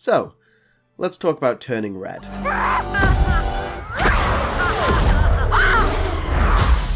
So, let's talk about Turning Red.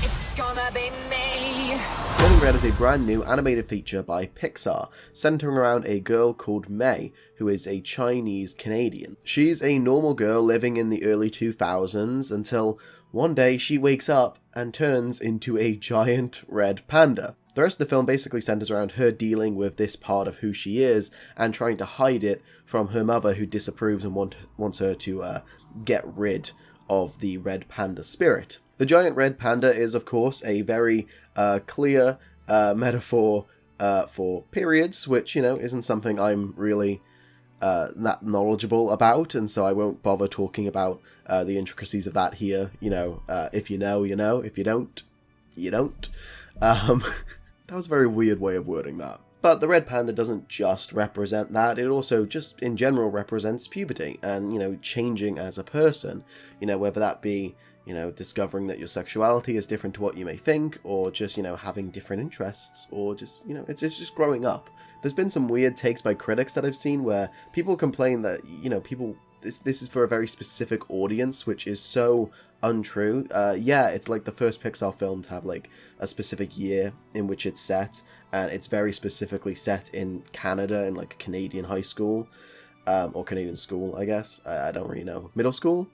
It's gonna be me. Turning Red is a brand new animated feature by Pixar, centering around a girl called Mei, who is a Chinese Canadian. She's a normal girl living in the early 2000s until one day she wakes up and turns into a giant red panda. The rest of the film basically centers around her dealing with this part of who she is and trying to hide it from her mother, who disapproves and wants her to get rid of the red panda spirit. The giant red panda is, of course, a very clear metaphor for periods, which, isn't something I'm really that knowledgeable about, and so I won't bother talking about the intricacies of that here. If you know, you know. If you don't, you don't. That was a very weird way of wording that. But the red panda doesn't just represent that, it also just in general represents puberty and, changing as a person. Whether that be, discovering that your sexuality is different to what you may think, or just, having different interests, or just, it's just growing up. There's been some weird takes by critics that I've seen where people complain that, this is for a very specific audience, which is so untrue. Yeah, it's like the first Pixar film to have like a specific year in which it's set, and it's very specifically set in Canada, in like a Canadian high school, or Canadian school, I guess. I don't really know. Middle school?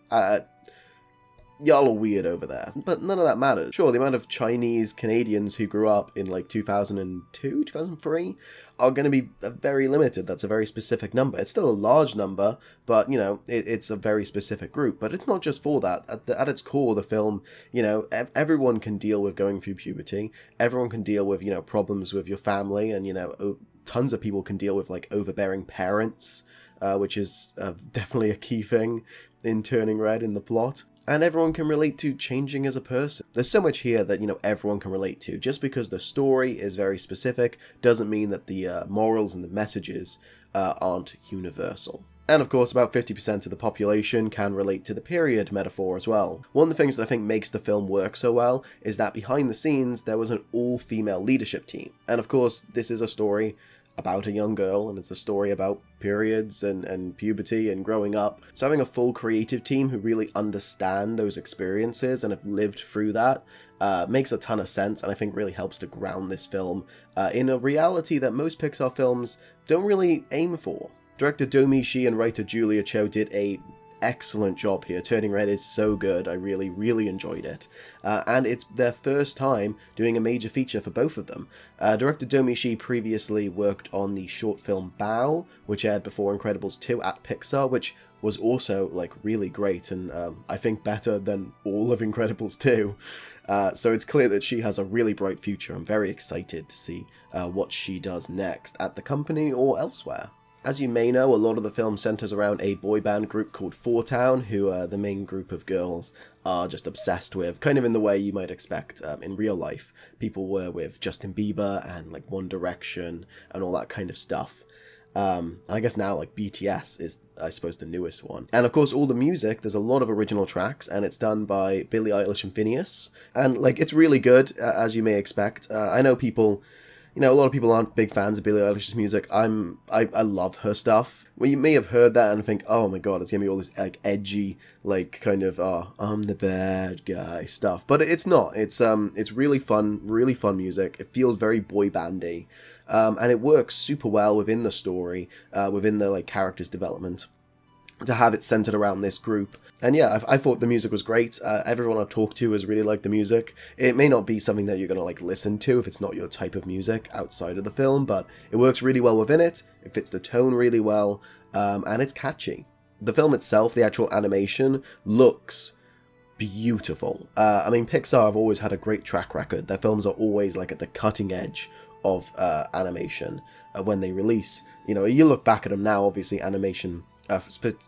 Y'all are weird over there. But none of that matters. Sure, the amount of Chinese Canadians who grew up in like 2002, 2003 are going to be very limited. That's a very specific number. It's still a large number, but, it's a very specific group. But it's not just for that. At its core, the film, everyone can deal with going through puberty. Everyone can deal with, problems with your family. And, tons of people can deal with, like, overbearing parents, which is definitely a key thing in Turning Red in the plot. And everyone can relate to changing as a person. There's so much here that, everyone can relate to. Just because the story is very specific doesn't mean that the morals and the messages aren't universal. And of course, about 50% of the population can relate to the period metaphor as well. One of the things that I think makes the film work so well is that behind the scenes, there was an all-female leadership team. And of course, this is a story about a young girl, and it's a story about periods and puberty and growing up. So having a full creative team who really understand those experiences and have lived through that makes a ton of sense, and I think really helps to ground this film in a reality that most Pixar films don't really aim for. Director Domee Shi and writer Julia Cho did a excellent job here. Turning Red is so good. I really, really enjoyed it. And it's their first time doing a major feature for both of them. Director Domee Shi previously worked on the short film Bao, which aired before Incredibles 2 at Pixar, which was also like really great and I think better than all of Incredibles 2. So it's clear that she has a really bright future. I'm very excited to see what she does next at the company or elsewhere. As you may know, a lot of the film centers around a boy band group called Four Town, who the main group of girls are just obsessed with, kind of in the way you might expect in real life. People were with Justin Bieber and like One Direction and all that kind of stuff. And I guess now like BTS is, I suppose, the newest one. And of course, all the music, there's a lot of original tracks, and it's done by Billie Eilish and Phineas. And like, it's really good, as you may expect. I know people... a lot of people aren't big fans of Billie Eilish's music. I love her stuff. Well, you may have heard that and think, oh my god, it's gonna be all this like edgy, like kind of I'm the bad guy stuff. But it's not. It's really fun music. It feels very boy bandy, and it works super well within the story, within the like characters' development, to have it centered around this group. And yeah, I thought the music was great. Everyone I talked to has really liked the music. It may not be something that you're going to like listen to if it's not your type of music outside of the film, but it works really well within it. It fits the tone really well, and it's catchy. The film itself, the actual animation, looks beautiful. I mean, Pixar have always had a great track record. Their films are always like at the cutting edge of animation when they release. You look back at them now, obviously animation,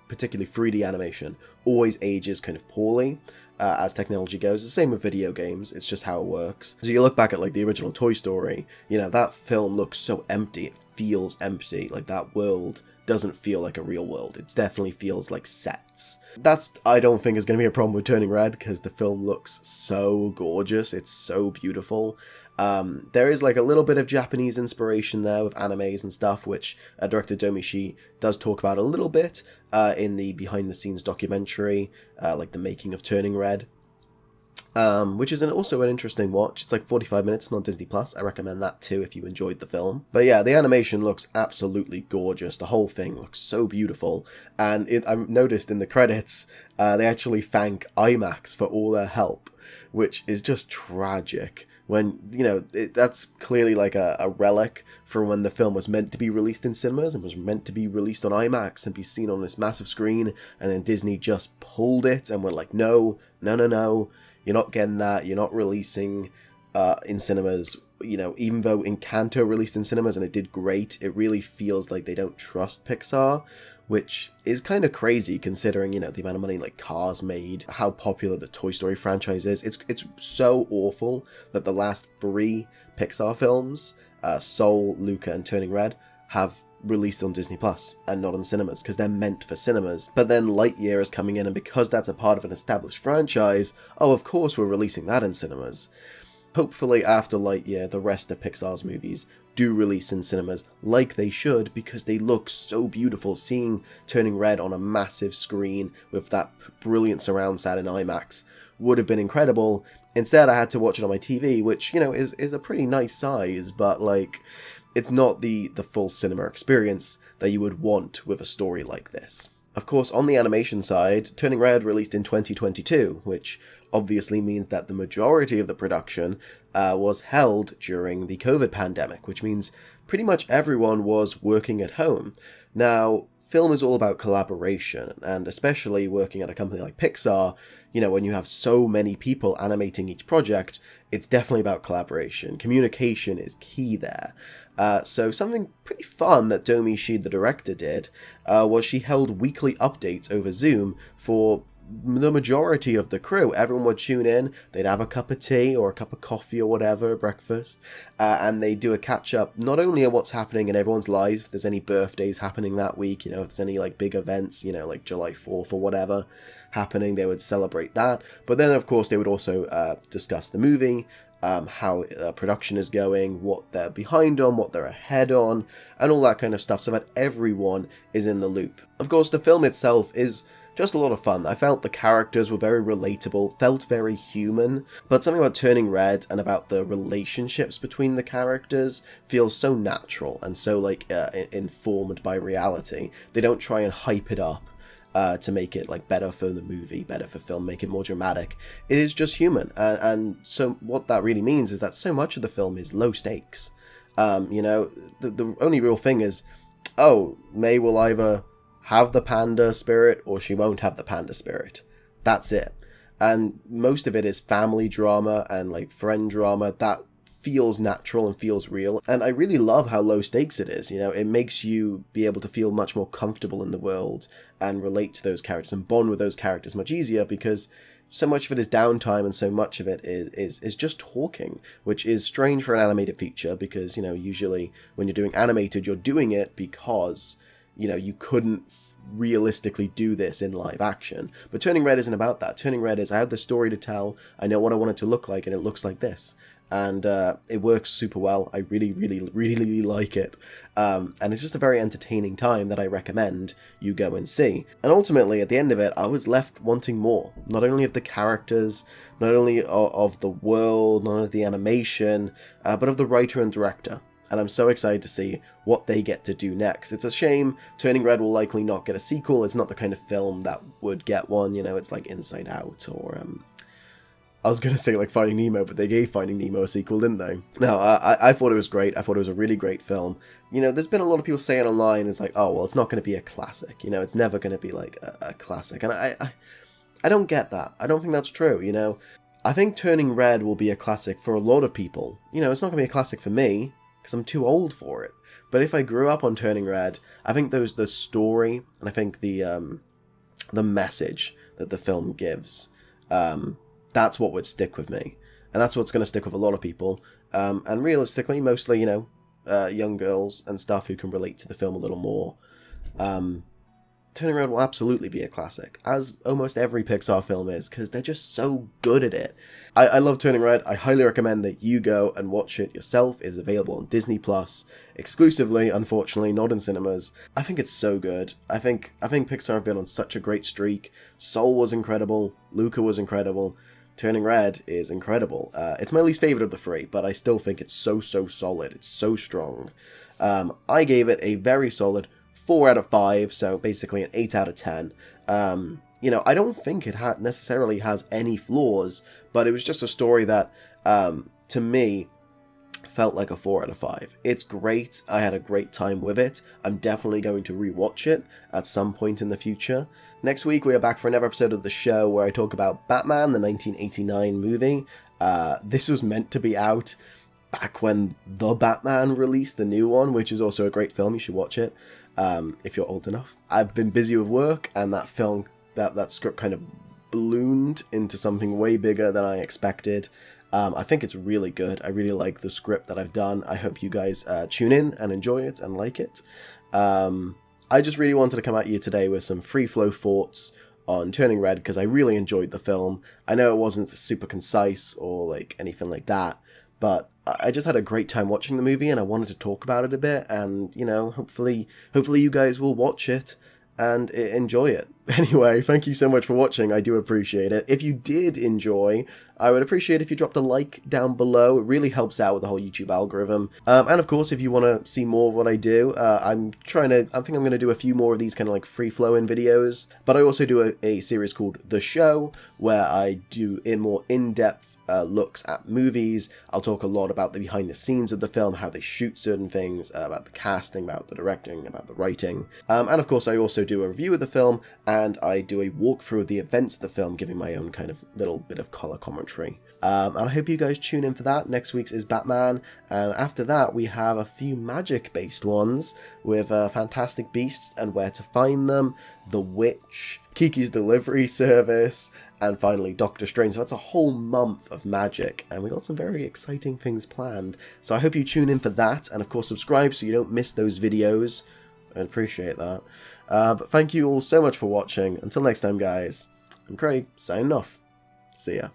particularly 3D animation, always ages kind of poorly as technology goes. The same with video games, it's just how it works. So you look back at like the original Toy Story, that film looks so empty, it feels empty, like that world doesn't feel like a real world. It definitely feels like sets. That's, I don't think, is going to be a problem with Turning Red, because the film looks so gorgeous, it's so beautiful. There is like a little bit of Japanese inspiration there with animes and stuff, which director Domee Shi does talk about a little bit in the behind-the-scenes documentary, like the making of Turning Red. Which is also an interesting watch. It's like 45 minutes on Disney Plus. I recommend that too if you enjoyed the film. But yeah, the animation looks absolutely gorgeous. The whole thing looks so beautiful. And I've noticed in the credits, they actually thank IMAX for all their help, which is just tragic. When, you know, that's clearly like a relic from when the film was meant to be released in cinemas and was meant to be released on IMAX and be seen on this massive screen. And then Disney just pulled it and were like, no. You're not getting that. You're not releasing in cinemas. You know, even though Encanto released in cinemas and it did great, it really feels like they don't trust Pixar, which is kind of crazy considering, you know, the amount of money like Cars made, how popular the Toy Story franchise is. It's so awful that the last 3 Pixar films, Soul, Luca, and Turning Red, have released on Disney Plus and not on cinemas because they're meant for cinemas. But then Lightyear is coming in, and because that's a part of an established franchise, oh, of course we're releasing that in cinemas. Hopefully after Lightyear, the rest of Pixar's movies do release in cinemas like they should, because they look so beautiful. Seeing Turning Red on a massive screen with that brilliant surround sound in IMAX would have been incredible. Instead, I had to watch it on my TV, which, you know, is a pretty nice size, but like, it's not the full cinema experience that you would want with a story like this. Of course, on the animation side, Turning Red released in 2022, which obviously means that the majority of the production was held during the COVID pandemic, which means pretty much everyone was working at home. Now, film is all about collaboration, and especially working at a company like Pixar, you know, when you have so many people animating each project, it's definitely about collaboration. Communication is key there. So something pretty fun that Domee Shi, the director, did was she held weekly updates over Zoom for the majority of the crew. Everyone would tune in, they'd have a cup of tea or a cup of coffee or whatever, breakfast, and they do a catch-up not only on what's happening in everyone's lives, if there's any birthdays happening that week, you know, if there's any like big events, you know, like July 4th or whatever happening, they would celebrate that. But then, of course, they would also discuss the movie, how production is going, what they're behind on, what they're ahead on, and all that kind of stuff, so that everyone is in the loop. Of course, the film itself is just a lot of fun. I felt the characters were very relatable, felt very human, but something about Turning Red and about the relationships between the characters feels so natural and so like informed by reality. They don't try and hype it up to make it like better for the movie, better for film, make it more dramatic. It is just human, and so what that really means is that so much of the film is low stakes. You know, the only real thing is, oh, May will either have the panda spirit or she won't have the panda spirit. That's it. And most of it is family drama and like friend drama that feels natural and feels real. And I really love how low stakes it is. You know, it makes you be able to feel much more comfortable in the world and relate to those characters and bond with those characters much easier, because so much of it is downtime and so much of it is just talking, which is strange for an animated feature because, you know, usually when you're doing animated, you're doing it because, you know, you couldn't realistically do this in live action. But Turning Red isn't about that. Turning Red is, I have the story to tell, I know what I want it to look like, and it looks like this. And it works super well. I really, really, really like it. And it's just a very entertaining time that I recommend you go and see. And ultimately, at the end of it, I was left wanting more. Not only of the characters, not only of the world, not only of the animation, but of the writer and director. And I'm so excited to see what they get to do next. It's a shame Turning Red will likely not get a sequel. It's not the kind of film that would get one, you know, it's like Inside Out or, I was going to say like Finding Nemo, but they gave Finding Nemo a sequel, didn't they? No, I thought it was great. I thought it was a really great film. You know, there's been a lot of people saying online, it's like, oh, well, it's not going to be a classic. You know, it's never going to be like a classic. And I don't get that. I don't think that's true, you know. I think Turning Red will be a classic for a lot of people. You know, it's not going to be a classic for me, because I'm too old for it. But if I grew up on Turning Red, I think the story, and I think the message that the film gives, that's what would stick with me. And that's what's going to stick with a lot of people. And realistically, mostly, you know, young girls and stuff who can relate to the film a little more. Turning Red will absolutely be a classic, as almost every Pixar film is, because they're just so good at it. I love Turning Red. I highly recommend that you go and watch it yourself. It's available on Disney Plus exclusively, unfortunately, not in cinemas. I think it's so good. I think Pixar have been on such a great streak. Soul was incredible. Luca was incredible. Turning Red is incredible. It's my least favorite of the three, but I still think it's so solid. It's so strong. I gave it a very solid 4 out of 5, so basically an 8 out of 10. I don't think it necessarily has any flaws, but it was just a story that, to me, felt like a 4 out of 5. It's great. I had a great time with it. I'm definitely going to rewatch it at some point in the future. Next week, we are back for another episode of the show where I talk about Batman, the 1989 movie. This was meant to be out back when The Batman released, the new one, which is also a great film. You should watch it if you're old enough. I've been busy with work, and that film, that script kind of ballooned into something way bigger than I expected. I think it's really good. I really like the script that I've done. I hope you guys tune in and enjoy it and like it. I just really wanted to come at you today with some free flow thoughts on Turning Red because I really enjoyed the film. I know it wasn't super concise or like anything like that, but I just had a great time watching the movie and I wanted to talk about it a bit, and hopefully you guys will watch it and enjoy it. Anyway, thank you so much for watching. I do appreciate it. If you did enjoy, I would appreciate if you dropped a like down below. It really helps out with the whole YouTube algorithm. And of course, if you want to see more of what I do, I think I'm going to do a few more of these kind of like free-flowing videos. But I also do a series called The Show, where I do more in-depth looks at movies. I'll talk a lot about the behind the scenes of the film, how they shoot certain things, about the casting, about the directing, about the writing. And of course, I also do a review of the film, and I do a walkthrough of the events of the film, giving my own kind of little bit of color commentary. And I hope you guys tune in for that. Next week's is Batman, and after that we have a few magic-based ones with Fantastic Beasts and Where to Find Them, The Witch, Kiki's Delivery Service, and finally Doctor Strange. So that's a whole month of magic, and we got some very exciting things planned. So I hope you tune in for that, and of course subscribe so you don't miss those videos. I'd appreciate that. But thank you all so much for watching. Until next time, guys, I'm Craig, signing off. See ya.